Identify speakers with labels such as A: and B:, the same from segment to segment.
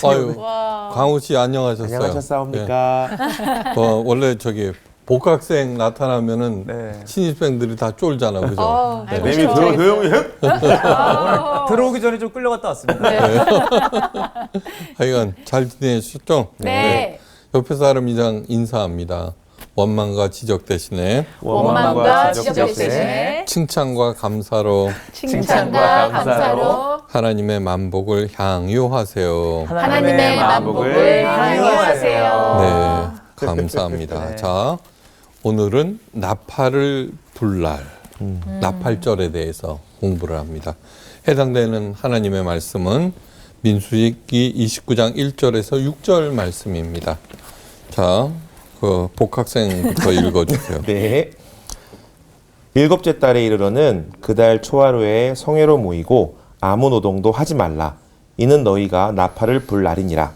A: 아유, 광우 씨 안녕하셨어요.
B: 안녕하셨사옵니까?
A: 네. 원래 저기 복학생 나타나면은
B: 네.
A: 신입생들이 다 쫄잖아, 그죠?
B: 네. 매미 조용히 해.
C: 들어오기 전에 좀 끌려갔다 왔습니다.
D: 네.
A: 하여간 잘 지내셨죠?
D: 네.
A: 옆에 사람 이상 인사합니다. 원망과 지적 대신에
D: 원망과 지적 대신에
A: 칭찬과 감사로
D: 칭찬과 감사로
A: 하나님의 만복을 향유하세요.
D: 하나님의 만복을 향유하세요.
A: 네, 감사합니다.
B: 네.
A: 자, 오늘은 나팔을 불 날, 나팔절에 대해서 공부를 합니다. 해당되는 하나님의 말씀은 민수기 29장 1절에서 6절 말씀입니다. 자, 그 복학생부터 읽어주세요.
B: 네. 일곱째 달에 이르러는 그달 초하루에 성회로 모이고 아무 노동도 하지 말라. 이는 너희가 나팔을 불 날이니라.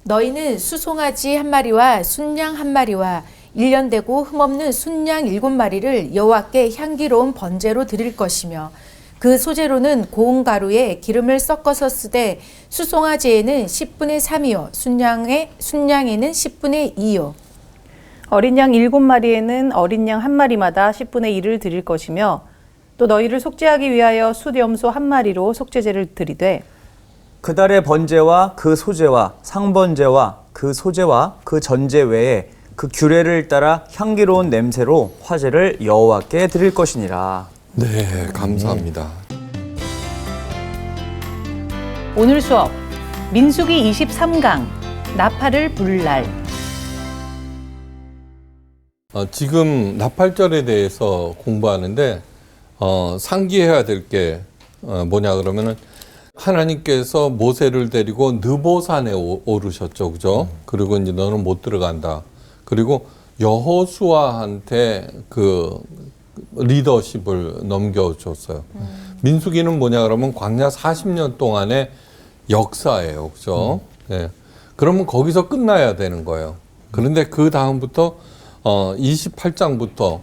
D: 너희는 수송아지 한 마리와 순양 한 마리와 1년 되고 흠없는 순양 7마리를 여호와께 향기로운 번제로 드릴 것이며 그 소재로는 고운 가루에 기름을 섞어서 쓰되 수송아지에는 10분의 3이요 순양에는 10분의 2요
E: 어린 양 7마리에는 어린 양 한 마리마다 10분의 1을 드릴 것이며 또 너희를 속죄하기 위하여 숫염소 한 마리로 속죄제를 드리되
C: 그달의 번제와 그 소제와 상번제와 그 소제와 그 전제 외에 그 규례를 따라 향기로운 냄새로 화제를 여호와께 드릴 것이니라.
A: 네, 감사합니다.
E: 오늘 수업 민수기 23강 나팔을 불 날.
A: 지금 나팔절에 대해서 공부하는데 상기해야 될 게 뭐냐 그러면은 하나님께서 모세를 데리고 느보산에 오르셨죠, 그죠? 그리고 이제 너는 못 들어간다. 그리고 여호수아한테 그 리더십을 넘겨줬어요. 민수기는 뭐냐 그러면 광야 40년 동안의 역사예요, 그죠? 네. 그러면 거기서 끝나야 되는 거예요. 그런데 그 다음부터 28장부터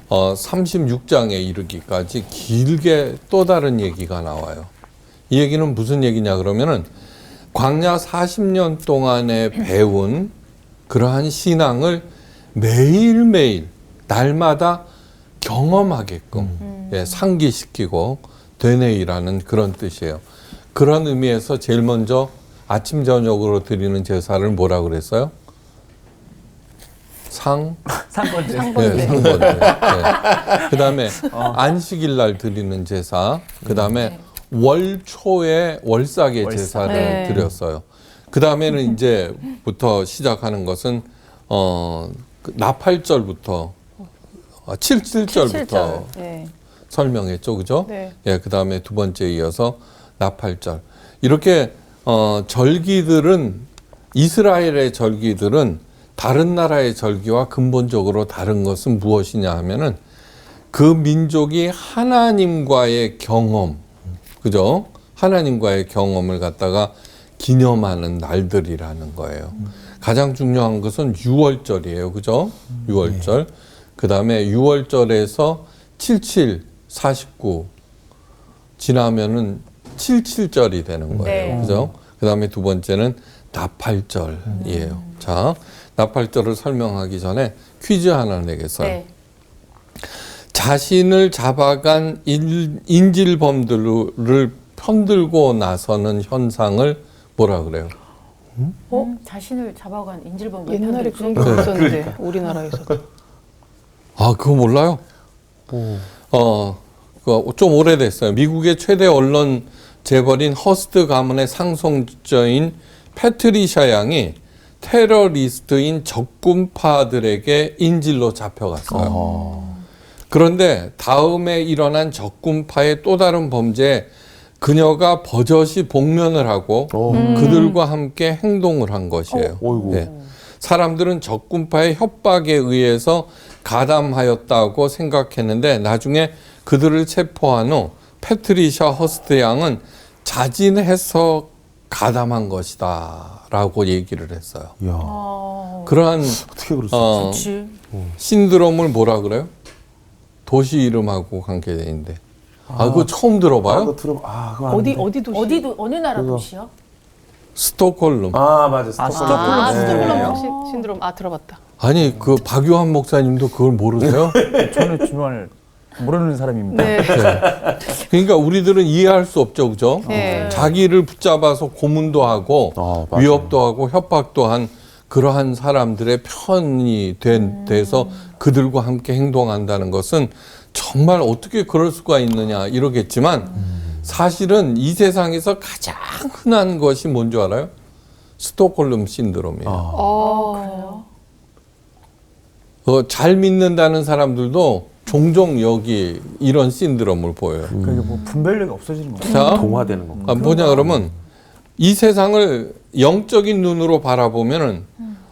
A: 36장에 이르기까지 길게 또 다른 얘기가 나와요. 이 얘기는 무슨 얘기냐 그러면은 광야 40년 동안에 배운 그러한 신앙을 매일매일 날마다 경험하게끔 상기시키고 되뇌이라는 그런 뜻이에요. 그런 의미에서 제일 먼저 아침 저녁으로 드리는 제사를 뭐라 그랬어요?
C: 상번제.
A: 네, 상번제. 네. 그다음에 안식일 날 드리는 제사, 그다음에 월초에 월삭의 제사를
E: 네.
A: 드렸어요. 그다음에는 이제부터 시작하는 것은 그 나팔절부터 77절부터
E: 네.
A: 설명했죠, 그죠?
E: 네.
A: 예, 그다음에 두 번째 이어서 나팔절. 이렇게 절기들은 이스라엘의 절기들은 다른 나라의 절기와 근본적으로 다른 것은 무엇이냐 하면은 그 민족이 하나님과의 경험, 그죠? 하나님과의 경험을 갖다가 기념하는 날들이라는 거예요. 가장 중요한 것은 유월절이에요, 그죠? 유월절. 그 다음에 유월절에서 77, 49 지나면은 77절이 되는 거예요,
E: 네.
A: 그죠? 그 다음에 두 번째는 나팔절이에요. 자, 나팔절을 설명하기 전에 퀴즈 하나 내겠어요.
D: 네.
A: 자신을 잡아간 인질범들을 편들고 나서는 현상을 뭐라 그래요?
D: 자신을 잡아간 인질범
F: 옛날에 그런 게 없었는데 우리나라에서.
A: 아, 그거 몰라요? 그거 좀 오래됐어요. 미국의 최대 언론 재벌인 허스트 가문의 상속자인 패트리샤 양이 테러리스트인 적군파들에게 인질로 잡혀갔어요. 그런데 다음에 일어난 적군파의 또 다른 범죄에 그녀가 버젓이 복면을 하고 그들과 함께 행동을 한 것이에요. 네. 사람들은 적군파의 협박에 의해서 가담하였다고 생각했는데 나중에 그들을 체포한 후 패트리샤 허스트 양은 자진해서 가담한 것이다 라고 얘기를 했어요. 그러한
B: 어떻게 그럴 수 있지?
A: 신드롬을 뭐라 그래요? 도시 이름하고 관계돼 있는데. 그거 처음 들어봐요?
B: 그거 들어. 그거 아는데.
F: 어디 도시?
D: 어느 나라 도시요?
A: 스톡홀름.
B: 아, 맞아.
C: 스톡홀름
F: 스톡홀름
C: 네.
F: 신드롬. 들어봤다.
A: 아니 그 박유한 목사님도 그걸 모르세요?
C: 저는 정말 모르는 사람입니다.
F: 네.
A: 그러니까 우리들은 이해할 수 없죠, 그죠?
F: 네.
A: 자기를 붙잡아서 고문도 하고
B: 맞아요.
A: 위협도 하고 협박도 한 그러한 사람들의 편이 돼서 그들과 함께 행동한다는 것은 정말 어떻게 그럴 수가 있느냐 이러겠지만 사실은 이 세상에서 가장 흔한 것이 뭔 줄 알아요? 스톡홀름 신드롬이에요. 잘 믿는다는 사람들도 종종 여기 이런 신드롬을 보여요.
C: 그게 뭐 분별력이 없어지는 거예요.
A: 자,
B: 동화되는 건가?
A: 뭐냐 그러면 이 세상을 영적인 눈으로 바라보면은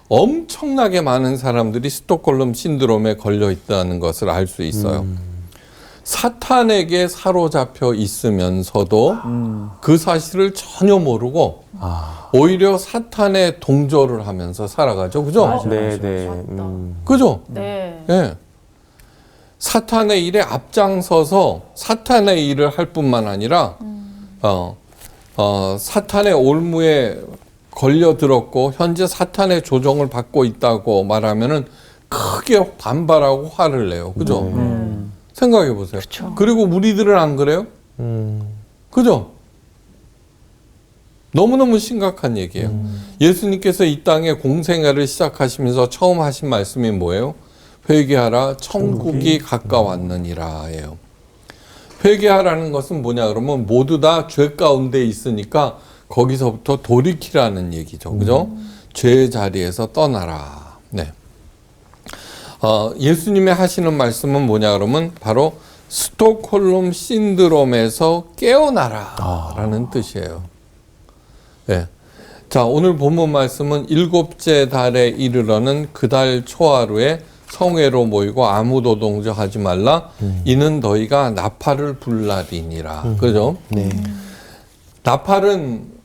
A: 엄청나게 많은 사람들이 스톡홀름 신드롬에 걸려 있다는 것을 알 수 있어요. 사탄에게 사로잡혀 있으면서도 그 사실을 전혀 모르고 오히려 사탄의 동조를 하면서 살아가죠. 그죠?
B: 네, 네.
A: 그죠?
F: 네.
A: 예. 사탄의 일에 앞장서서 사탄의 일을 할 뿐만 아니라 사탄의 올무에 걸려들었고 현재 사탄의 조종을 받고 있다고 말하면은 크게 반발하고 화를 내요. 그죠? 생각해 보세요. 그리고 우리들은 안 그래요? 그죠? 너무너무 심각한 얘기예요. 예수님께서 이 땅에 공생애를 시작하시면서 처음 하신 말씀이 뭐예요? 회개하라 천국이 가까웠느니라예요. 회개하라는 것은 뭐냐 그러면 모두 다 죄 가운데 있으니까 거기서부터 돌이키라는 얘기죠. 그죠? 죄의 자리에서 떠나라. 네. 예수님의 하시는 말씀은 뭐냐 그러면 바로 스톡홀름 신드롬에서 깨어나라라는 뜻이에요. 네. 자, 오늘 본문 말씀은 일곱째 달에 이르러는 그 달 초하루에 성회로 모이고 아무도 동조하지 말라. 이는 너희가 나팔을 불나리니라. 그죠?
B: 네.
A: 나팔은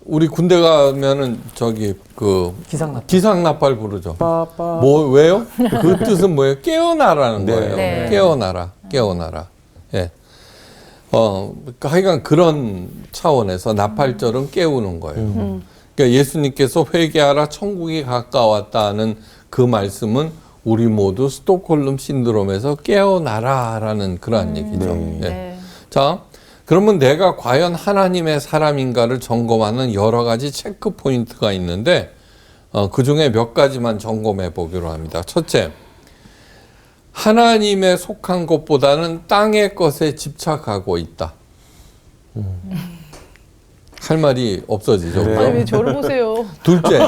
A: 우리 군대 가면은 저기 그 기상나팔 부르죠. 뭐 왜요? 그 뜻은 뭐예요? 깨어나라는 거예요.
D: 네.
A: 깨어나라, 깨어나라. 예. 하여간 그런 차원에서 나팔절은 깨우는 거예요. 그러니까 예수님께서 회개하라 천국이 가까웠다는 그 말씀은 우리 모두 스톡홀름 신드롬에서 깨어나라라는 그러한 얘기죠.
B: 네.
A: 예.
F: 네.
A: 자, 그러면 내가 과연 하나님의 사람인가를 점검하는 여러 가지 체크 포인트가 있는데 그 중에 몇 가지만 점검해 보기로 합니다. 첫째, 하나님에 속한 것보다는 땅의 것에 집착하고 있다. 할 말이 없어지죠.
B: 네.
F: 아니 왜 저를 보세요?
A: 둘째,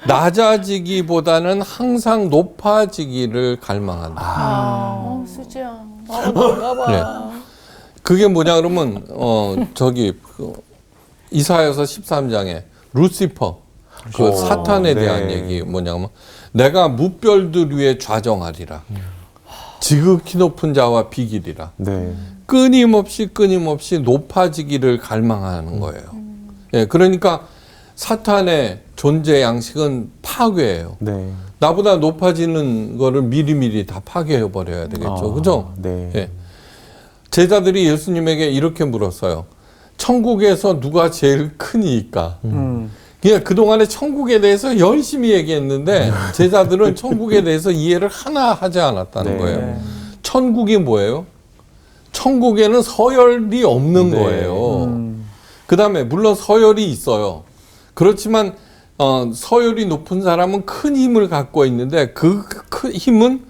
A: 낮아지기보다는 항상 높아지기를 갈망한다.
F: 수지야. 뭔가 봐.
A: 네. 그게 뭐냐 그러면 이사야서 13장에 루시퍼 그 사탄에
B: 네.
A: 대한 얘기 뭐냐면 내가 무별들 위에 좌정하리라. 지극히 높은 자와 비기리라.
B: 네.
A: 끊임없이 높아지기를 갈망하는 거예요. 예, 그러니까 사탄의 존재 양식은 파괴예요.
B: 네.
A: 나보다 높아지는 거를 미리미리 다 파괴해 버려야 되겠죠. 그죠?
B: 네.
A: 예. 제자들이 예수님에게 이렇게 물었어요. 천국에서 누가 제일 크니까? 그냥 그동안에 천국에 대해서 열심히 얘기했는데 제자들은 천국에 대해서 이해를 하나 하지 않았다는
B: 네.
A: 거예요. 천국이 뭐예요? 천국에는 서열이 없는
B: 네.
A: 거예요. 그 다음에 물론 서열이 있어요. 그렇지만 서열이 높은 사람은 큰 힘을 갖고 있는데 그 큰 힘은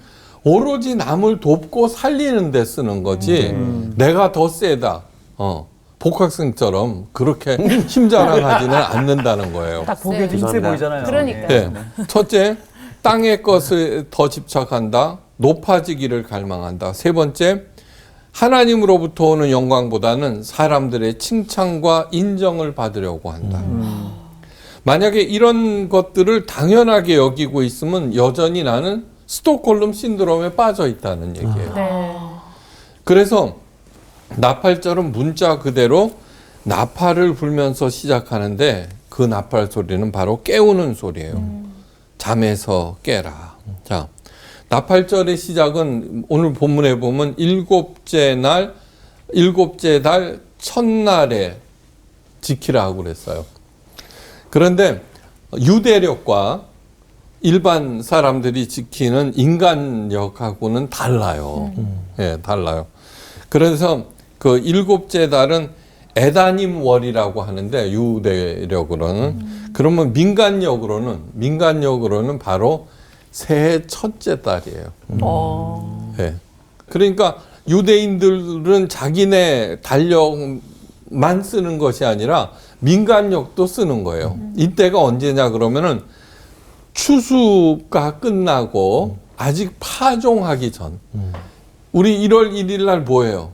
A: 오로지 남을 돕고 살리는 데 쓰는 거지 내가 더 세다. 복학생처럼 그렇게 힘 자랑하지는 않는다는 거예요.
C: 딱 보기에도 힘세
B: 죄송합니다.
C: 보이잖아요.
D: 그러니까요.
A: 네. 첫째, 땅의 것을 더 집착한다. 높아지기를 갈망한다. 세 번째, 하나님으로부터 오는 영광보다는 사람들의 칭찬과 인정을 받으려고 한다. 만약에 이런 것들을 당연하게 여기고 있으면 여전히 나는 스톡홀름 신드롬에 빠져 있다는 얘기예요.
D: 네.
A: 그래서 나팔절은 문자 그대로 나팔을 불면서 시작하는데 그 나팔 소리는 바로 깨우는 소리예요. 잠에서 깨라. 자, 나팔절의 시작은 오늘 본문에 보면 일곱째 달 첫날에 지키라고 그랬어요. 그런데 유대력과 일반 사람들이 지키는 인간력하고는 달라요. 예, 달라요. 그래서 그 일곱째 달은 에다님 월이라고 하는데 유대력으로는 그러면 민간력으로는 바로 새해 첫째 달이에요. 예. 그러니까 유대인들은 자기네 달력만 쓰는 것이 아니라 민간력도 쓰는 거예요. 이때가 언제냐 그러면은 추수가 끝나고 아직 파종하기 전. 우리 1월 1일 날 뭐예요?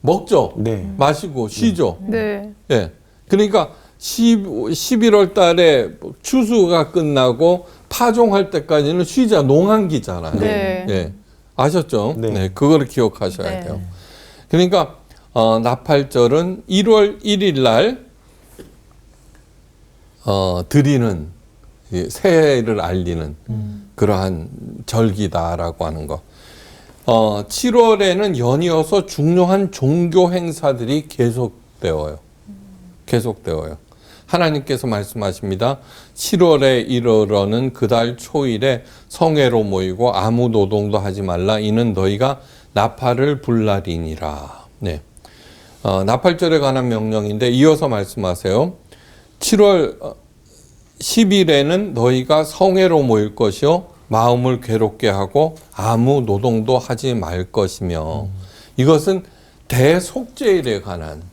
A: 먹죠.
B: 네.
A: 마시고 쉬죠.
F: 네.
A: 예. 그러니까 11월 달에 추수가 끝나고 파종할 때까지는 쉬자 농한기잖아요.
F: 네.
A: 예. 아셨죠?
B: 네.
A: 네. 그거를 기억하셔야
D: 네.
A: 돼요. 그러니까 나팔절은 1월 1일 날 드리는 이 새해를 알리는 그러한 절기다라고 하는 거. 7월에는 연이어서 중요한 종교 행사들이 계속되어요. 하나님께서 말씀하십니다. 7월에 이르러는 그달 초일에 성회로 모이고 아무 노동도 하지 말라. 이는 너희가 나팔을 불 날이니라. 네. 나팔절에 관한 명령인데 이어서 말씀하세요. 7월 10일에는 너희가 성회로 모일 것이요 마음을 괴롭게 하고 아무 노동도 하지 말 것이며 이것은 대속죄일에 관한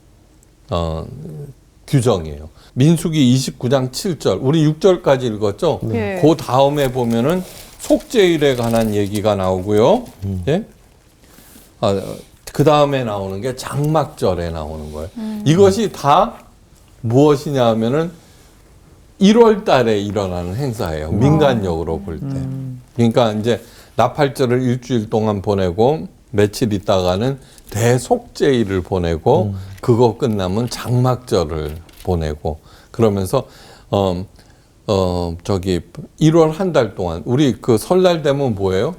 A: 규정이에요. 민수기 29장 7절 우리 6절까지 읽었죠?
F: 네.
A: 그 다음에 보면은 속죄일에 관한 얘기가 나오고요. 예? 그 다음에 나오는 게 장막절에 나오는 거예요. 이것이 다 무엇이냐 하면은 1월 달에 일어나는 행사예요. 민간력으로 볼 때. 그러니까 이제 나팔절을 일주일 동안 보내고 며칠 있다가는 대속죄일을 보내고 그거 끝나면 장막절을 보내고 그러면서 저기 1월 한 달 동안 우리 그 설날 되면 뭐예요?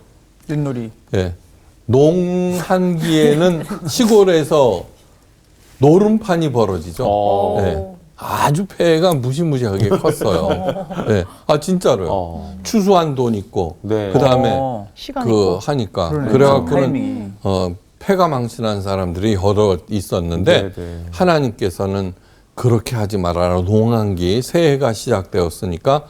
C: 윷놀이.
A: 예. 농한기에는 시골에서 노름판이 벌어지죠. 예. 아주 폐해가 무시무시하게 컸어요. 네. 아 진짜로요. 추수한 돈 있고
B: 네.
A: 그 다음에
F: 시간
A: 그
F: 있고.
A: 하니까
C: 그러네.
A: 그래갖고는
C: 타이밍이.
A: 폐가 망신한 사람들이 여러 있었는데
B: 네, 네.
A: 하나님께서는 그렇게 하지 말아라. 농한기 새해가 시작되었으니까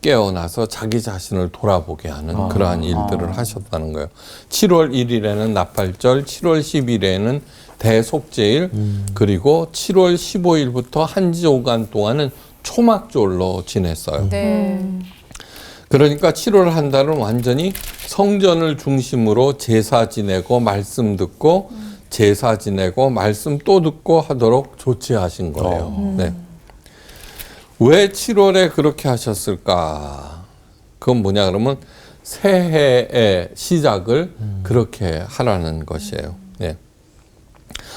A: 깨어나서 자기 자신을 돌아보게 하는 그러한 일들을 하셨다는 거예요. 7월 1일에는 나팔절, 7월 10일에는 대속죄일, 그리고 7월 15일부터 한 주간 동안은 초막절로 지냈어요.
D: 네.
A: 그러니까 7월 한 달은 완전히 성전을 중심으로 제사 지내고 말씀 듣고 제사 지내고 말씀 또 듣고 하도록 조치하신 거예요. 네. 왜 7월에 그렇게 하셨을까? 그건 뭐냐 그러면 새해의 시작을 그렇게 하라는 것이에요. 네.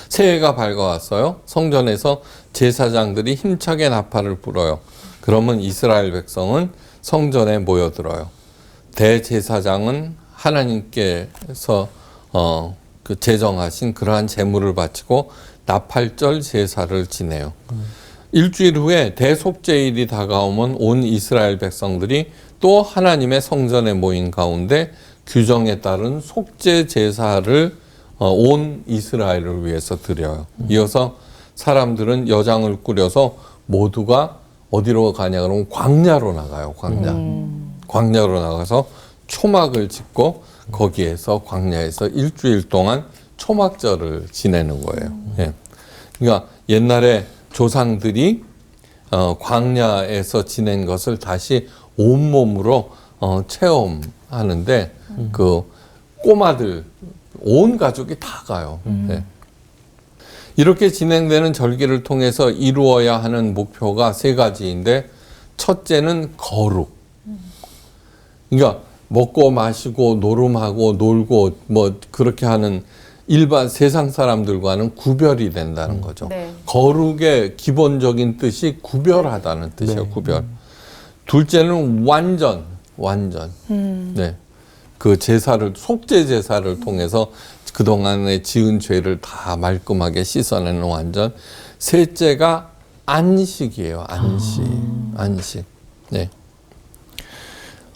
A: 새해가 밝아왔어요. 성전에서 제사장들이 힘차게 나팔을 불어요. 그러면 이스라엘 백성은 성전에 모여들어요. 대제사장은 하나님께서 그 제정하신 그러한 제물을 바치고 나팔절 제사를 지내요. 일주일 후에 대속죄일이 다가오면 온 이스라엘 백성들이 또 하나님의 성전에 모인 가운데 규정에 따른 속죄 제사를 온 이스라엘을 위해서 드려요. 이어서 사람들은 여장을 꾸려서 모두가 어디로 가냐 그러면 광야로 나가요. 광야로 나가서 초막을 짓고 거기에서 광야에서 일주일 동안 초막절을 지내는 거예요. 예. 그러니까 옛날에 조상들이 광야에서 지낸 것을 다시 온몸으로 체험하는데 그 꼬마들 온 가족이 다 가요. 네. 이렇게 진행되는 절기를 통해서 이루어야 하는 목표가 세 가지인데 첫째는 거룩. 그러니까 먹고 마시고 노름하고 놀고 뭐 그렇게 하는 일반 세상 사람들과는 구별이 된다는 거죠.
D: 네.
A: 거룩의 기본적인 뜻이 구별하다는 뜻이에요. 구별. 둘째는 완전. 네. 그 제사를 속죄 제사를 통해서 그동안에 지은 죄를 다 말끔하게 씻어내는 완전. 셋째가 안식이에요. 안식. 안식. 네.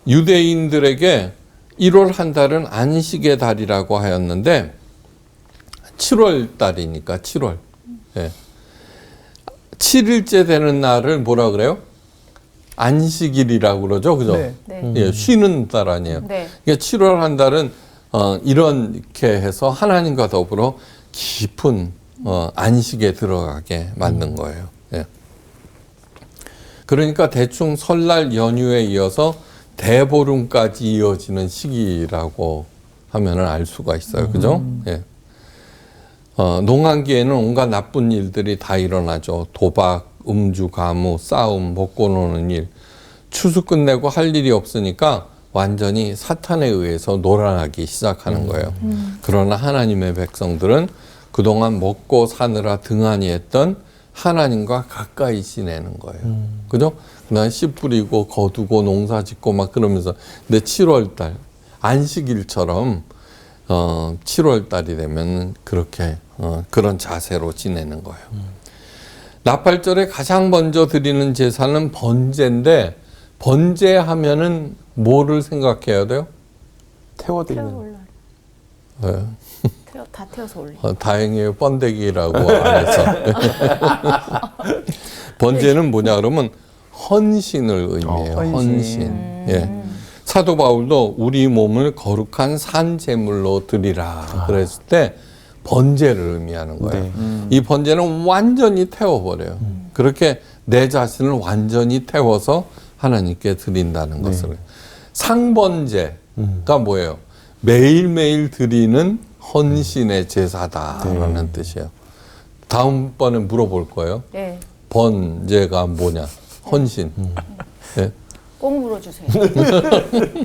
A: 유대인들에게 1월 한 달은 안식의 달이라고 하였는데 7월 달이니까 7월. 네. 7일째 되는 날을 뭐라 그래요? 안식일이라고 그러죠. 그죠?
C: 네.
D: 네.
A: 예, 쉬는 달 아니에요.
D: 네.
A: 그러니까 7월 한 달은 이렇게 해서 하나님과 더불어 깊은 안식에 들어가게 만든 거예요. 예. 그러니까 대충 설날 연휴에 이어서 대보름까지 이어지는 시기라고 하면은 알 수가 있어요. 그죠? 예. 농한기에는 온갖 나쁜 일들이 다 일어나죠. 도박, 음주, 가무, 싸움, 먹고 노는 일. 추수 끝내고 할 일이 없으니까 완전히 사탄에 의해서 놀아나기 시작하는 거예요. 그러나 하나님의 백성들은 그동안 먹고 사느라 등한히 했던 하나님과 가까이 지내는 거예요. 그죠? 그날 씨 뿌리고 거두고 농사 짓고 막 그러면서 근데 7월 달 안식일처럼 7월 달이 되면 그렇게 그런 자세로 지내는 거예요. 나팔절에 가장 먼저 드리는 제사는 번제인데 번제하면은 뭐를 생각해야 돼요?
B: 태워드리는.
A: 네.
D: 다 태워서 올리.
A: 다행히 번데기라고 안 해서. 번제는 뭐냐 그러면 헌신을 의미해요. 헌신. 예. 사도 바울도 우리 몸을 거룩한 산 제물로 드리라 그랬을 때 번제를 의미하는 거예요. 이 번제는 완전히 태워버려요. 그렇게 내 자신을 완전히 태워서 하나님께 드린다는 것을. 상번제가 뭐예요? 매일매일 드리는 헌신의 제사다라는 뜻이에요. 다음번에 물어볼 거예요.
D: 네.
A: 번제가 뭐냐? 헌신. 네.
D: 꼭 물어주세요.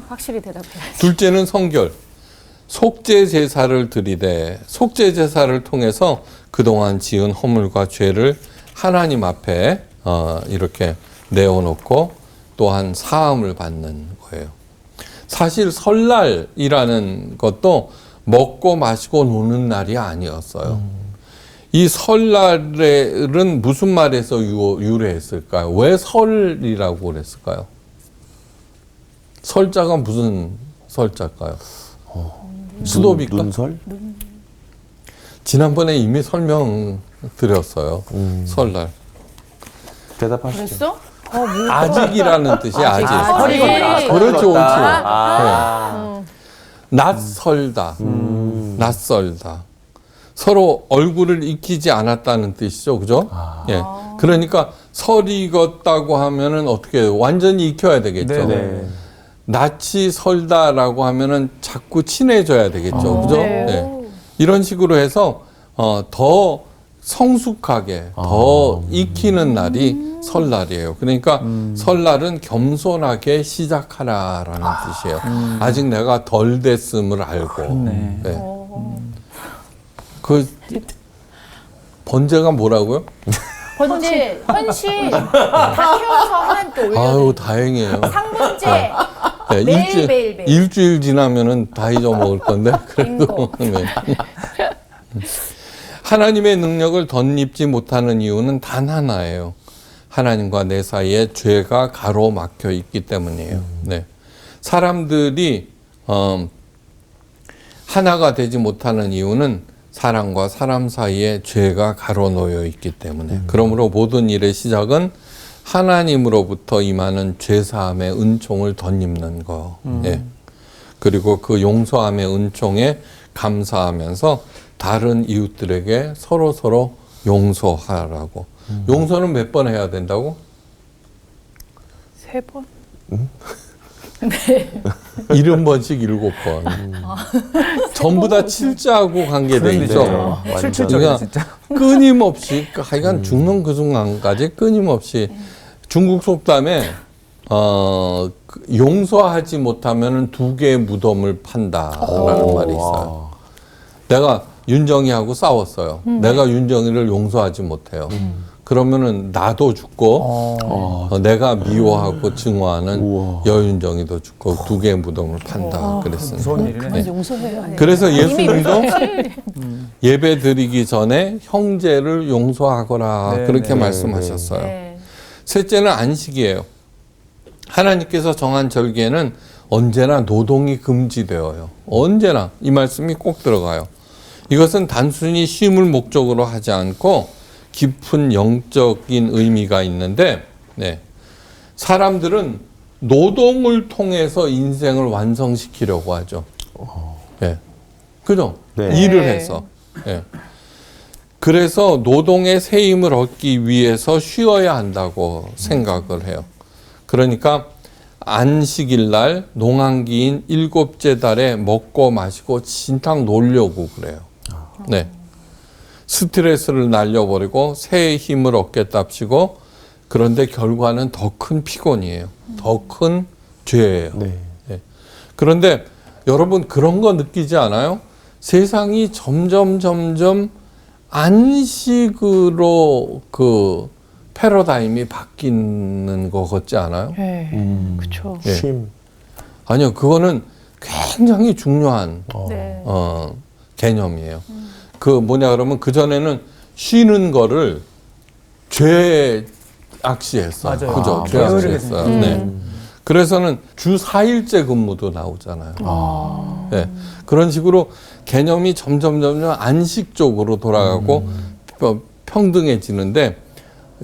D: 확실히 대답해야지.
A: 둘째는 성결. 속죄 제사를 드리되 속죄 제사를 통해서 그동안 지은 허물과 죄를 하나님 앞에 이렇게 내어놓고 또한 사함을 받는 거예요. 사실 설날이라는 것도 먹고 마시고 노는 날이 아니었어요. 이 설날은 무슨 말에서 유래했을까요? 왜 설이라고 그랬을까요? 설자가 무슨 설자일까요? 수도비가?
B: 눈설?
A: 지난번에 이미 설명드렸어요. 설날.
B: 대답하시죠.
D: 그랬어?
A: 아직이라는 뜻이 아직.
D: 설이구나.
A: 그렇죠, 그렇죠.
B: 아.
A: 낯설다. 낯설다. 서로 얼굴을 익히지 않았다는 뜻이죠. 그죠? 예. 그러니까 설이 익었다고 하면은 어떻게 해요? 완전히 익혀야 되겠죠.
B: 네.
A: 낯이 설다라고 하면은 자꾸 친해져야 되겠죠. 그죠?
F: 네.
A: 예. 이런 식으로 해서 더 성숙하게 더 익히는 날이 설날이에요. 그러니까 설날은 겸손하게 시작하라라는 뜻이에요. 아직 내가 덜 됐음을 알고.
C: 네.
A: 네. 그 번제가 뭐라고요?
D: 번제, 헌신 다 태워서 하나님께 올려.
A: 아유 다행이에요.
D: 상번제.
A: 네,
D: 매일.
A: 일주일 지나면은 다 잊어먹을 건데 그래도 네. 하나님의 능력을 덧입지 못하는 이유는 단 하나예요. 하나님과 내 사이에 죄가 가로막혀 있기 때문이에요. 네. 사람들이 하나가 되지 못하는 이유는 사람과 사람 사이에 죄가 가로놓여 있기 때문에. 그러므로 모든 일의 시작은 하나님으로부터 임하는 죄사함의 은총을 덧입는 거. 예. 그리고 그 용서함의 은총에 감사하면서 다른 이웃들에게 서로 용서하라고. 용서는 몇 번 해야 된다고?
F: 3번?
A: 70번씩 7번. 전부 다 칠자하고 관계돼 있죠.
C: 출출적이야 진짜.
A: 끊임없이, 하여간 죽는 그 순간까지 끊임없이 중국 속담에 용서하지 못하면 2개의 무덤을 판다라는 말이 있어요. 내가 윤정이하고 싸웠어요. 내가 윤정이를 용서하지 못해요. 그러면은 나도 죽고 내가 미워하고 증오하는 여윤정이도 죽고 2개의 무덤을 판다 그랬습니다.
C: 무서운 일이네.
F: 용서해요.
A: 그래서 예수님도 예배 드리기 전에 형제를 용서하거라
C: 네,
A: 그렇게
C: 네,
A: 말씀하셨어요.
D: 네.
A: 셋째는 안식이에요. 하나님께서 정한 절기에는 언제나 노동이 금지되어요. 언제나 이 말씀이 꼭 들어가요. 이것은 단순히 쉼을 목적으로 하지 않고 깊은 영적인 의미가 있는데, 네. 사람들은 노동을 통해서 인생을 완성시키려고 하죠. 네. 그죠?
B: 네.
A: 일을 해서. 네. 그래서 노동의 새 힘을 얻기 위해서 쉬어야 한다고 생각을 해요. 그러니까 안식일 날 농한기인 7째 달에 먹고 마시고 진탕 놀려고 그래요. 네. 스트레스를 날려버리고 새 힘을 얻겠답시고, 그런데 결과는 더 큰 피곤이에요. 더 큰 죄예요.
B: 네.
A: 네. 그런데 여러분 그런 거 느끼지 않아요? 세상이 점점 안식으로 그 패러다임이 바뀌는 것 같지 않아요?
F: 네. 그렇죠.
A: 예.
B: 쉼.
A: 아니요, 그거는 굉장히 중요한
E: 네.
A: 개념이에요. 그 뭐냐 그러면 그 전에는 쉬는 거를 죄악시했어요.
C: 맞아요.
A: 그죠?
C: 아,
A: 죄악시했어요. 네. 그래서는 주 4일째 근무도 나오잖아요. 네. 그런 식으로 개념이 점점 안식 쪽으로 돌아가고 평등해지는데,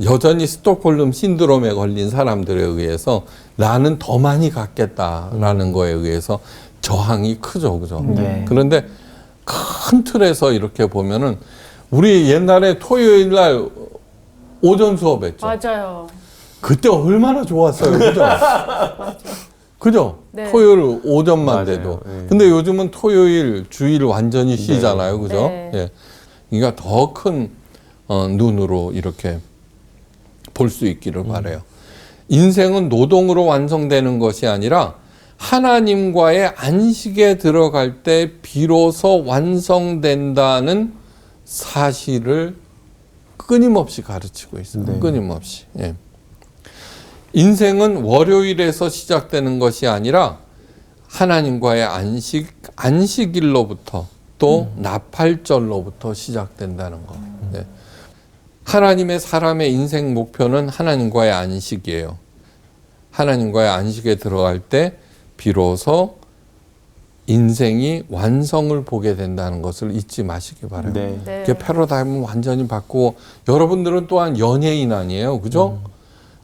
A: 여전히 스톡홀름 신드롬에 걸린 사람들에 의해서 나는 더 많이 갖겠다라는 거에 의해서 저항이 크죠. 그죠?
C: 네.
A: 그런데 큰 틀에서 이렇게 보면은 우리 옛날에 토요일 날 오전 수업했죠.
E: 맞아요.
A: 그때 얼마나 좋았어요. 그죠? 그죠?
E: 네.
A: 토요일 오전만
B: 맞아요.
A: 돼도.
B: 네.
A: 근데 요즘은 토요일, 주일 완전히 쉬잖아요. 그죠?
E: 네.
A: 예. 그러니까 더 큰 눈으로 이렇게 볼 수 있기를 바라요. 인생은 노동으로 완성되는 것이 아니라 하나님과의 안식에 들어갈 때 비로소 완성된다는 사실을 끊임없이 가르치고 있어요.
B: 네.
A: 끊임없이. 예. 인생은 월요일에서 시작되는 것이 아니라 하나님과의 안식일로부터 또 나팔절로부터 시작된다는 거. 네. 하나님의 사람의 인생 목표는 하나님과의 안식이에요. 하나님과의 안식에 들어갈 때 비로소 인생이 완성을 보게 된다는 것을 잊지 마시기 바라요.
B: 네.
E: 네.
A: 이게 패러다임을 완전히 바꾸고, 여러분들은 또한 연예인 아니에요. 그죠?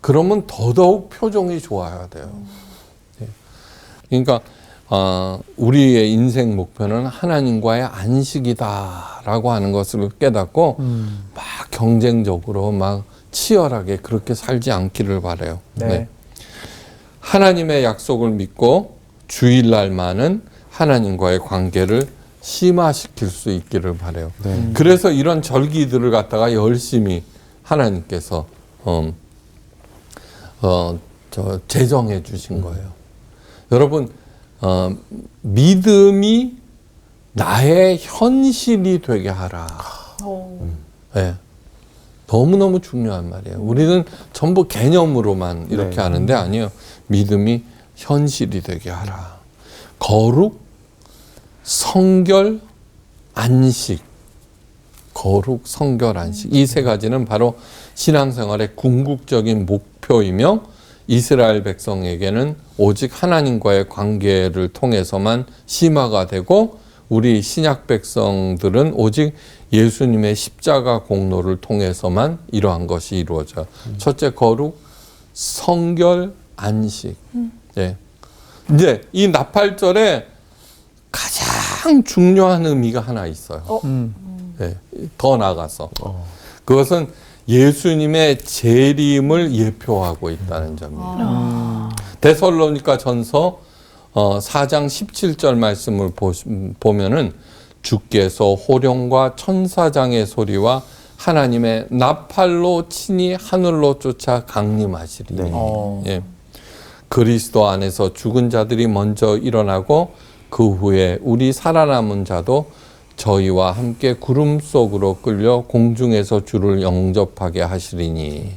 A: 그러면 더더욱 표정이 좋아야 돼요. 네. 그러니까 우리의 인생 목표는 하나님과의 안식이다라고 하는 것을 깨닫고 막 경쟁적으로 막 치열하게 그렇게 살지 않기를 바라요.
C: 네.
A: 네. 하나님의 약속을 믿고 주일날만은 하나님과의 관계를 심화시킬 수 있기를 바라요.
B: 네.
A: 그래서 이런 절기들을 갖다가 열심히 하나님께서 제정해 주신 거예요. 여러분, 믿음이 나의 현실이 되게 하라. 네. 너무너무 중요한 말이에요. 우리는 전부 개념으로만 이렇게
B: 네.
A: 하는데 아니에요. 믿음이 현실이 되게 하라. 거룩, 성결, 안식. 거룩, 성결, 안식. 이 세 가지는 바로 신앙생활의 궁극적인 목표이며, 이스라엘 백성에게는 오직 하나님과의 관계를 통해서만 심화가 되고, 우리 신약 백성들은 오직 예수님의 십자가 공로를 통해서만 이러한 것이 이루어져요. 첫째, 거룩, 성결, 안식. 예. 이제 이 나팔절에 가장 중요한 의미가 하나 있어요. 예, 더 나아가서. 그것은 예수님의 재림을 예표하고 있다는 점이에요. 데살로니가 전서 4장 17절 말씀을 보면은 주께서 호령과 천사장의 소리와 하나님의 나팔로 친히 하늘로 쫓아 강림하시리니.
B: 네.
A: 예. 그리스도 안에서 죽은 자들이 먼저 일어나고 그 후에 우리 살아남은 자도 저희와 함께 구름 속으로 끌려 공중에서 주를 영접하게 하시리니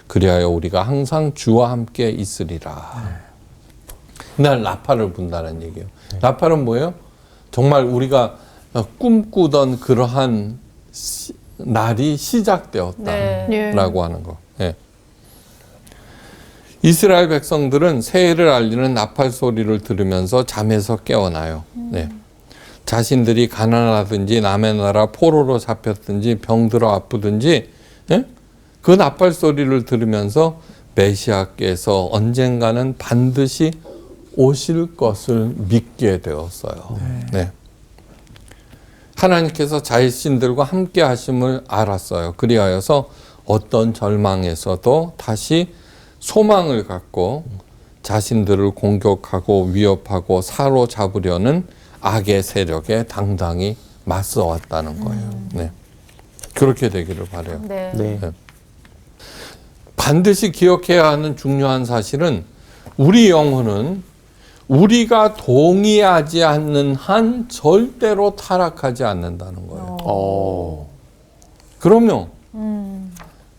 A: 그리하여 우리가 항상 주와 함께 있으리라. 그날 나팔을 분다는 얘기예요. 나팔은 뭐예요? 정말 우리가 꿈꾸던 그러한 날이 시작되었다라고
E: 네.
A: 하는 거. 예. 이스라엘 백성들은 새해를 알리는 나팔 소리를 들으면서 잠에서 깨어나요. 네. 자신들이 가난하든지 남의 나라 포로로 잡혔든지 병들어 아프든지 예? 그 나팔 소리를 들으면서 메시아께서 언젠가는 반드시 오실 것을 믿게 되었어요. 네. 하나님께서 자신들과 함께 하심을 알았어요. 그리하여서 어떤 절망에서도 다시 소망을 갖고 자신들을 공격하고 위협하고 사로잡으려는 악의 세력에 당당히 맞서 왔다는 거예요. 네. 그렇게 되기를 바라요.
D: 네.
B: 네.
A: 반드시 기억해야 하는 중요한 사실은 우리 영혼은 우리가 동의하지 않는 한 절대로 타락하지 않는다는 거예요. 그럼요.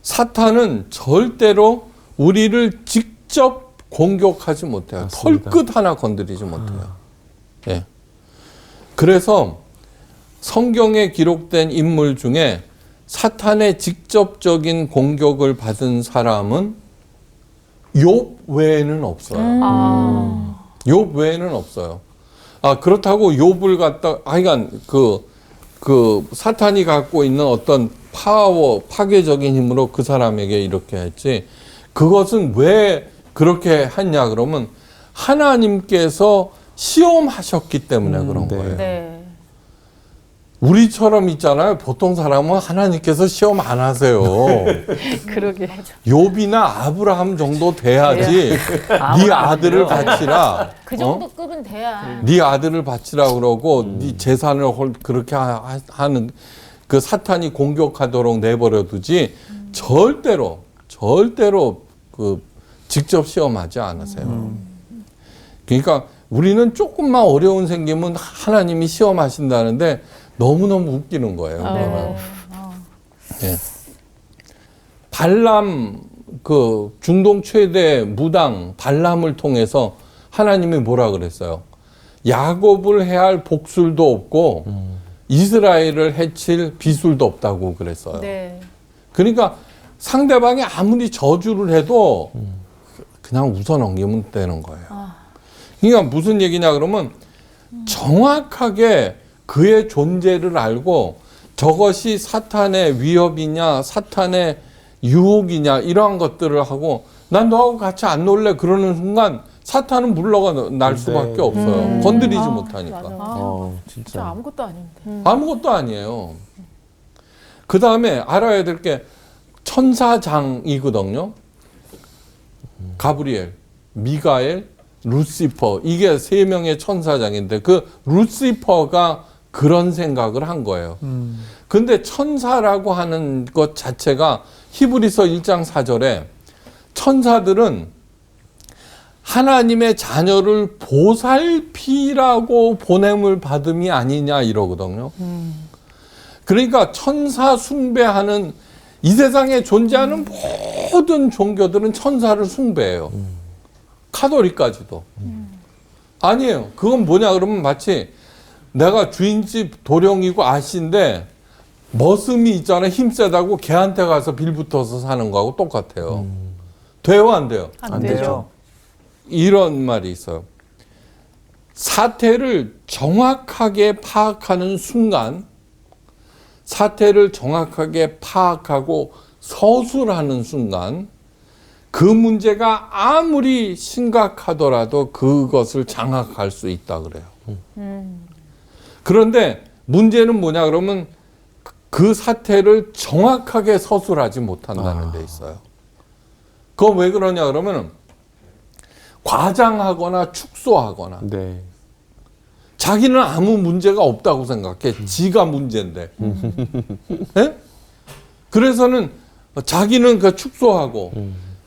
A: 사탄은 절대로 우리를 직접 공격하지 못해요.
B: 맞습니다.
A: 털끝 하나 건드리지 못해요. 예. 그래서 성경에 기록된 인물 중에 사탄의 직접적인 공격을 받은 사람은 욥 외에는 없어요. 욥 외에는 없어요. 아, 그렇다고 욥을 갖다, 하여간 그 사탄이 갖고 있는 어떤 파괴적인 힘으로 그 사람에게 이렇게 했지. 그것은 왜 그렇게 했냐 그러면 하나님께서 시험하셨기 때문에 그런
B: 네.
A: 거예요.
D: 네.
A: 우리처럼 있잖아요. 보통 사람은 하나님께서 시험 안 하세요.
F: 그러게.
A: 욥이나 아브라함 정도 돼야지 네 아들을 바치라.
D: 그 정도 급은 돼야.
A: 네 아들을 바치라 그러고 네 재산을 그렇게 하는 그 사탄이 공격하도록 내버려 두지 절대로 그 직접 시험하지 않으세요. 그러니까 우리는 조금만 어려운 생기면 하나님이 시험하신다는데 너무너무 웃기는 거예요. 그거는. 예. 발람 그 중동 최대 무당 발람을 통해서 하나님이 뭐라 그랬어요? 야곱을 해할 복술도 없고 이스라엘을 해칠 비술도 없다고 그랬어요.
D: 네.
A: 그러니까 상대방이 아무리 저주를 해도 그냥 웃어 넘기면 되는 거예요. 그러니까 무슨 얘기냐 그러면 정확하게 그의 존재를 알고 저것이 사탄의 위협이냐 사탄의 유혹이냐 이러한 것들을 하고 난 너하고 같이 안 놀래 그러는 순간 사탄은 물러가 날 수밖에 없어요. 건드리지 못하니까.
D: 맞아. 진짜
B: 진짜.
D: 아무것도 아닌데.
A: 아무것도 아니에요. 그 다음에 알아야 될 게 천사장이거든요. 가브리엘, 미가엘, 루시퍼 이게 세 명의 천사장인데 그 루시퍼가 그런 생각을 한 거예요. 근데 천사라고 하는 것 자체가 히브리서 1장 4절에 천사들은 하나님의 자녀를 보살피라고 보냄을 받음이 아니냐 이러거든요. 그러니까 천사 숭배하는 이 세상에 존재하는 모든 종교들은 천사를 숭배해요. 카톨릭까지도. 아니에요. 그건 뭐냐 그러면 마치 내가 주인집 도령이고 아씨인데 머슴이 있잖아요. 힘세다고 걔한테 가서 빌붙어서 사는 거하고 똑같아요. 돼요 안 돼요?
F: 안
C: 되죠.
A: 이런 말이 있어요. 사태를 정확하게 파악하는 순간 사태를 정확하게 파악하고 서술하는 순간 그 문제가 아무리 심각하더라도 그것을 장악할 수 있다 그래요. 그런데 문제는 뭐냐 그러면 그 사태를 정확하게 서술하지 못한다는 데 있어요. 그건 왜 그러냐 그러면 과장하거나 축소하거나
B: 네.
A: 자기는 아무 문제가 없다고 생각해. 지가 문제인데. 네? 그래서는 자기는 그 축소하고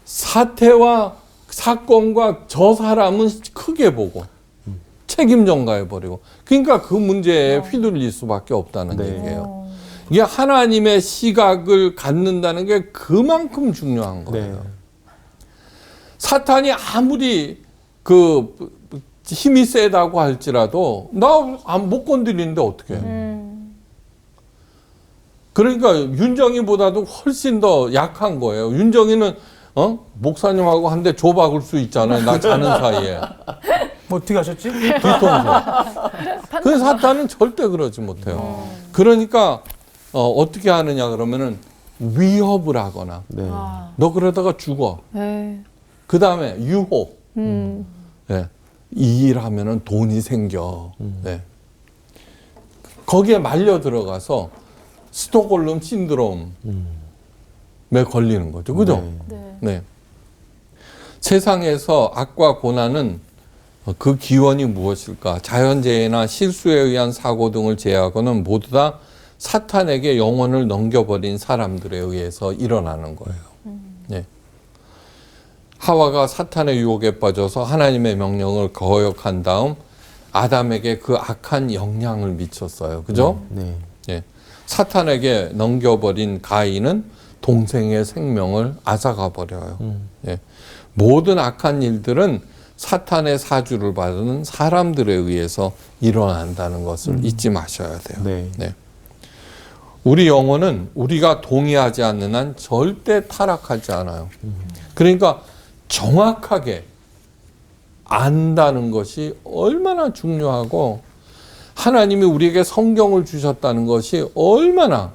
A: 사태와 사건과 저 사람은 크게 보고 책임 전가해 버리고 그러니까 그 문제에 휘둘릴 수밖에 없다는
B: 네.
A: 얘기예요. 이게 하나님의 시각을 갖는다는 게 그만큼 중요한 거예요.
B: 네.
A: 사탄이 아무리 그 힘이 세다고 할지라도 나 못 건드리는데 어떻게 해? 그러니까 윤정이보다도 훨씬 더 약한 거예요. 윤정이는 목사님하고 한 대 줘박을 수 있잖아요. 나 자는 사이에.
C: 뭐 어떻게 하셨지?
A: 뒤통수. 그 사탄은 절대 그러지 못해요. 그러니까 어떻게 하느냐 그러면은 위협을 하거나
B: 네.
A: 너 그러다가 죽어.
E: 네.
A: 그 다음에 유혹. 네. 이 일 하면은 돈이 생겨. 네. 거기에 말려 들어가서 스톡홀름 신드롬에 걸리는 거죠. 그죠?
B: 네.
A: 네. 세상에서 악과 고난은 그 기원이 무엇일까? 자연재해나 실수에 의한 사고 등을 제외하고는 모두 다 사탄에게 영혼을 넘겨버린 사람들에 의해서 일어나는 거예요. 네. 하와가 사탄의 유혹에 빠져서 하나님의 명령을 거역한 다음 아담에게 그 악한 영향을 미쳤어요. 그죠?
B: 네.
A: 예. 사탄에게 넘겨버린 가인은 동생의 생명을 앗아가 버려요. 예. 모든 악한 일들은 사탄의 사주를 받은 사람들에 의해서 일어난다는 것을 잊지 마셔야 돼요.
B: 네.
A: 네. 우리 영혼은 우리가 동의하지 않는 한 절대 타락하지 않아요. 그러니까 정확하게 안다는 것이 얼마나 중요하고 하나님이 우리에게 성경을 주셨다는 것이 얼마나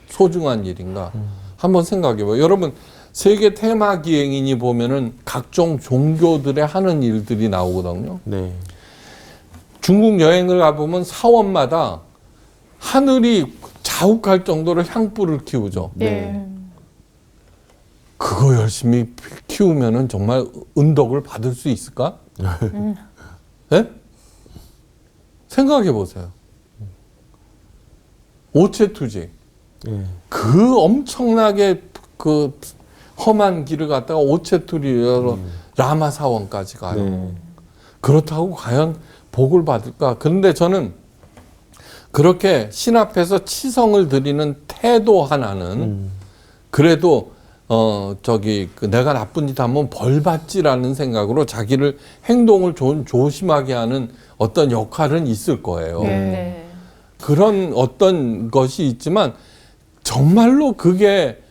A: 소중한 일인가 한번 생각해 봐요. 여러분 세계 테마 기행인이 보면은 각종 종교들의 하는 일들이 나오거든요.
B: 네.
A: 중국 여행을 가보면 사원마다 하늘이 자욱할 정도로 향불을 키우죠.
B: 네.
A: 그거 열심히 키우면은 정말 은덕을 받을 수 있을까? 네? 생각해 보세요. 오체투지.
B: 네.
A: 그 엄청나게 그 험한 길을 갔다가 오체투리로 라마 사원까지 가요.
B: 네.
A: 그렇다고 과연 복을 받을까? 그런데 저는 그렇게 신 앞에서 치성을 드리는 태도 하나는 그래도 내가 나쁜 짓 하면 벌 받지라는 생각으로 자기를 행동을 조심하게 하는 어떤 역할은 있을 거예요.
E: 네.
A: 그런 어떤 것이 있지만 정말로 그게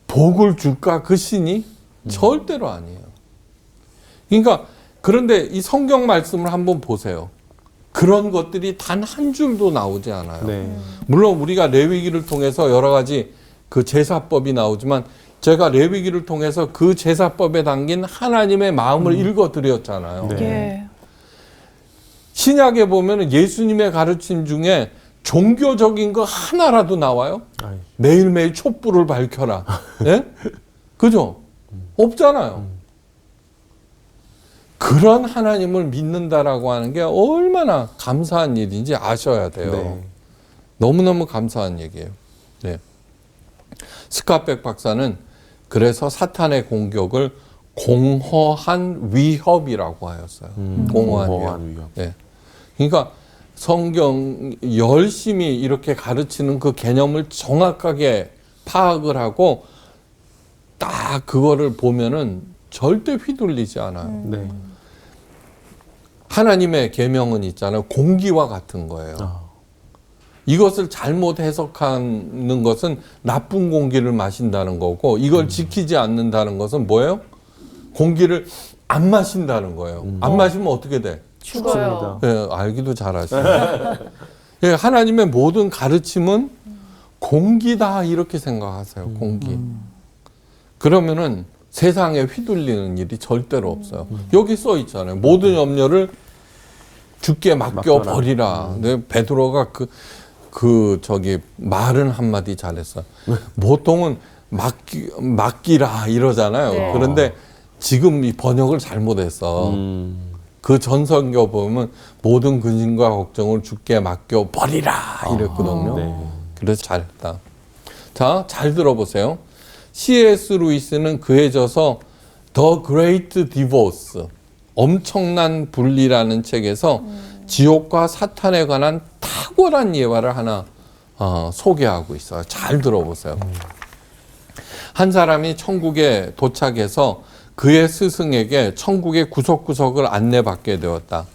A: 복을 줄까 그 신이 절대로 아니에요. 그러니까 그런데 이 성경 말씀을 한번 보세요. 그런 것들이 단 한 줄도 나오지 않아요.
B: 네.
A: 물론 우리가 레위기를 통해서 여러 가지 그 제사법이 나오지만 제가 레위기를 통해서 그 제사법에 담긴 하나님의 마음을 읽어드렸잖아요.
B: 네.
E: 예.
A: 신약에 보면 예수님의 가르침 중에 종교적인 거 하나라도 나와요?
B: 아이.
A: 매일매일 촛불을 밝혀라. 예? 그죠? 없잖아요. 그런 하나님을 믿는다라고 하는 게 얼마나 감사한 일인지 아셔야 돼요.
B: 네.
A: 너무너무 감사한 얘기예요. 네. 스캇백 박사는 그래서 사탄의 공격을 공허한 위협이라고 하였어요. 공허한 위협. 네. 그러니까 성경 열심히 이렇게 가르치는 그 개념을 정확하게 파악을 하고 딱 그거를 보면은 절대 휘둘리지 않아요.
B: 네.
A: 하나님의 계명은 있잖아요. 공기와 같은 거예요. 이것을 잘못 해석하는 것은 나쁜 공기를 마신다는 거고 이걸 지키지 않는다는 것은 뭐예요? 공기를 안 마신다는 거예요. 안 마시면 어떻게 돼?
E: 죽어요.
A: 예, 알기도 잘하시네. 예, 하나님의 모든 가르침은 공기다 이렇게 생각하세요. 공기. 그러면은 세상에 휘둘리는 일이 절대로 없어요. 여기 써 있잖아요. 모든 염려를 주께 맡겨 버리라. 네, 베드로가 말은 한마디 잘했어요. 보통은 맡기라 이러잖아요.
E: 네.
A: 그런데 지금 이 번역을 잘못했어. 그 전성경 보면 모든 근심과 걱정을 주께 맡겨 버리라 이랬거든요.
B: 네.
A: 그래서 잘했다. 자, 잘 들어보세요. C.S. 루이스는 그에 져서 The Great Divorce, 엄청난 분리라는 책에서 지옥과 사탄에 관한 탁월한 예화를 하나 소개하고 있어요. 잘 들어보세요. 한 사람이 천국에 도착해서 그의 스승에게 천국의 구석구석을 안내받게 되었다.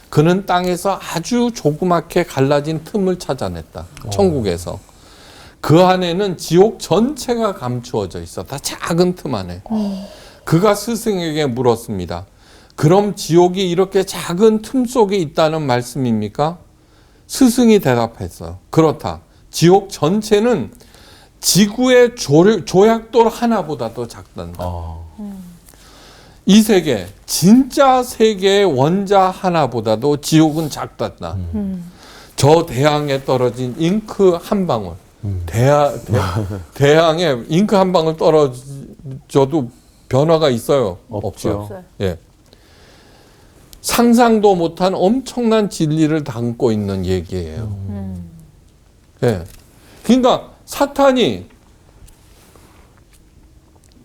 A: 그는 땅에서 아주 조그맣게 갈라진 틈을 찾아냈다. 천국에서. 그 안에는 지옥 전체가 감추어져 있었다. 작은 틈 안에. 그가 스승에게 물었습니다. 그럼 지옥이 이렇게 작은 틈 속에 있다는 말씀입니까? 스승이 대답했어요. 그렇다. 지옥 전체는 지구의 조약돌 하나보다도 작단다. 이 세계, 진짜 세계의 원자 하나보다도 지옥은 작단다. 저 대양에 떨어진 잉크 한 방울, 대양에 잉크 한 방울 떨어져도 변화가 있어요? 없어요.
E: 없어요.
A: 예. 상상도 못한 엄청난 진리를 담고 있는 얘기예요. 예. 그러니까 사탄이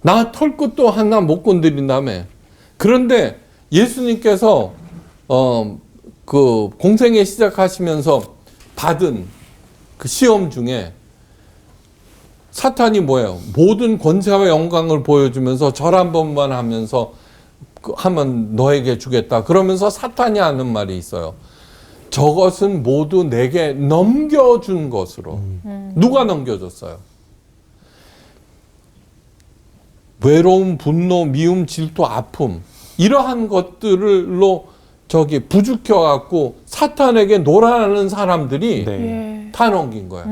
A: 나 털끝도 하나 못 건드린다며. 그런데 예수님께서 그 공생애 시작하시면서 받은 그 시험 중에 사탄이 뭐예요? 모든 권세와 영광을 보여주면서 절 한 번만 하면서 하면 너에게 주겠다. 그러면서 사탄이 하는 말이 있어요. 저것은 모두 내게 넘겨준 것으로. 누가 넘겨줬어요? 외로움, 분노, 미움, 질투, 아픔 이러한 것들로 부죽혀 갖고 사탄에게 놀아나는 사람들이
B: 네.
A: 다 넘긴 거야.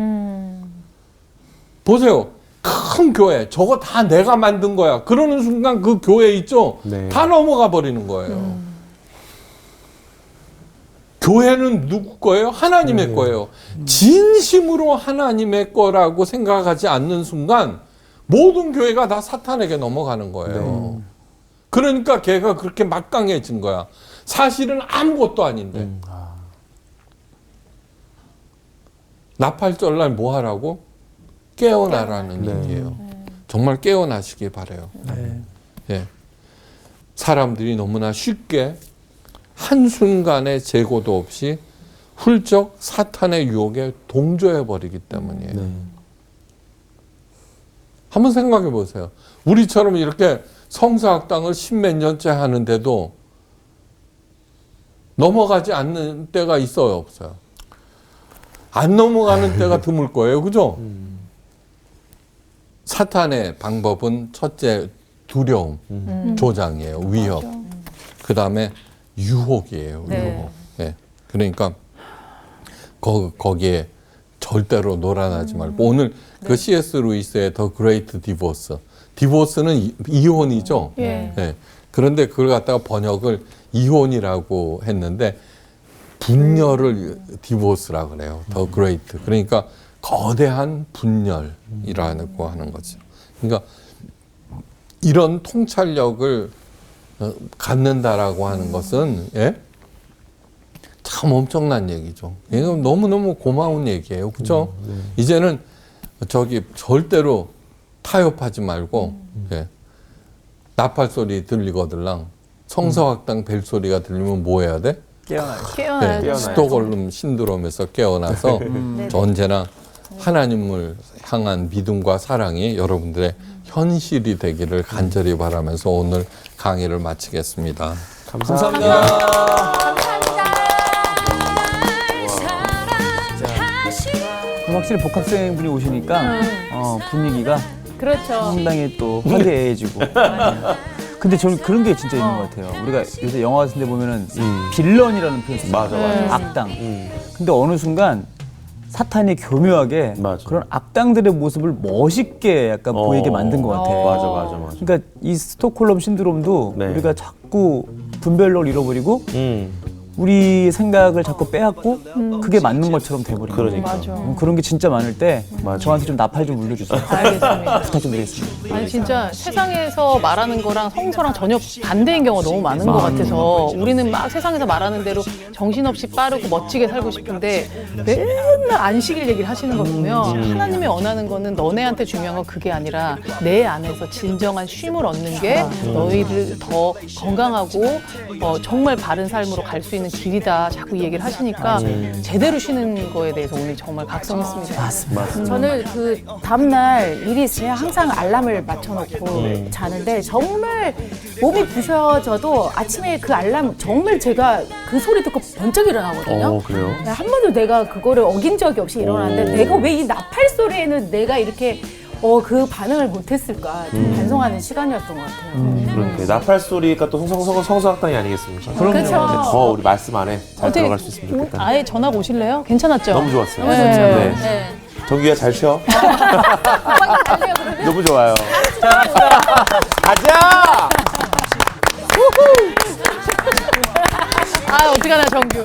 A: 보세요. 큰 교회 저거 다 내가 만든 거야. 그러는 순간 그 교회 있죠.
B: 네.
A: 다 넘어가 버리는 거예요. 교회는 누구 거예요? 하나님의 거예요. 진심으로 하나님의 거라고 생각하지 않는 순간 모든 교회가 다 사탄에게 넘어가는 거예요. 그러니까 걔가 그렇게 막강해진 거야. 사실은 아무것도 아닌데. 나팔절날 뭐 하라고? 깨어나라는 얘기예요. 정말 깨어나시길 바라요. 예. 사람들이 너무나 쉽게 한순간의 재고도 없이 훌쩍 사탄의 유혹에 동조해버리기 때문이에요. 한번 생각해 보세요. 우리처럼 이렇게 성서학당을 십몇 년째 하는데도 넘어가지 않는 때가 있어요, 없어요? 안 넘어가는 때가 드물 거예요, 그죠? 사탄의 방법은 첫째 두려움, 조장이에요, 위협. 그 다음에 유혹이에요,
D: 네.
A: 유혹. 네. 그러니까 거기에 절대로 놀아나지 말고 오늘 그 C.S. 루이스의 더 그레이트 디보스. 디보스는 이혼이죠.
E: 예.
A: 네. 그런데 그걸 갖다가 번역을 이혼이라고 했는데 분열을 디보스라고 그래요. 더 그레이트. 그러니까 거대한 분열이라고 하는 거죠. 그러니까 이런 통찰력을 갖는다라고 하는 것은 예? 참 엄청난 얘기죠. 이건 너무너무 고마운 얘기예요. 그죠? 이제는 절대로 타협하지 말고 예. 나팔 소리 들리거들랑 성서학당 벨소리가 들리면 뭐 해야 돼?
C: 깨어나요.
E: 깨어나야죠.
A: 네, 스톡홀름 신드롬에서 깨어나서 언제나 하나님을 향한 믿음과 사랑이 여러분들의 현실이 되기를 간절히 바라면서 오늘 강의를 마치겠습니다.
C: 감사합니다. 확실히 복학생분이 오시니까 분위기가
E: 그렇죠.
C: 상당히 또 화기애애해지고. 근데 저는 그런 게 진짜 있는 것 같아요. 우리가 요새 영화 같은 데 보면은 빌런이라는 표현 쓰잖아요.
B: 맞아, 맞아.
C: 악당. 근데 어느 순간 사탄이 교묘하게
B: 맞아.
C: 그런 악당들의 모습을 멋있게 약간 보이게 만든 것 같아.
B: 맞아.
C: 그러니까 이 스톡홀름 신드롬도
B: 네.
C: 우리가 자꾸 분별력을 잃어버리고 우리 생각을 자꾸 빼앗고 그게 맞는 것처럼 돼버리는 거예요.
B: 그러니까.
E: 맞아.
C: 그런 게 진짜 많을 때
B: 맞아.
C: 저한테 좀 나팔 좀 울려주세요.
E: 알겠습니다.
C: 부탁 좀 드리겠습니다.
E: 아니 진짜 세상에서 말하는 거랑 성서랑 전혀 반대인 경우가 너무 많은 것 같아서 우리는 막 세상에서 말하는 대로 정신없이 빠르고 멋지게 살고 싶은데 맨날 안식일 얘기를 하시는 거 보면 하나님이 원하는 거는 너네한테 중요한 건 그게 아니라 내 안에서 진정한 쉼을 얻는 게 너희를 더 건강하고 정말 바른 삶으로 갈 수 있는 있는 길이다 자꾸 이 얘기를 하시니까 제대로 쉬는 거에 대해서 오늘 정말 각성했습니다.
B: 맞습니다.
D: 저는 그 다음날 일이 있으면 항상 알람을 맞춰놓고 자는데 정말 몸이 부셔져도 아침에 그 알람 정말 제가 그 소리 듣고 번쩍 일어나거든요.
B: 그래요?
D: 한 번도 내가 그거를 어긴 적이 없이 일어났는데 내가 왜 이 나팔 소리에는 내가 이렇게 그 반응을 못했을까 좀 반성하는 시간이었던 것 같아요.
B: 그렇게 나팔 소리가 또 성서학당이 아니겠습니까?
D: 그렇죠.
B: 우리 말씀 안에 잘
E: 어떻게
B: 들어갈 수 있으면 좋겠다.
E: 아예 전학 오실래요? 괜찮았죠?
B: 너무 좋았어요.
E: 너무 좋죠.
B: 네.
D: 네.
B: 정규야 잘 쉬어.
D: 갈래요 그러면?
B: 너무 좋아요. 가자.
E: 아 어떡하나 정규.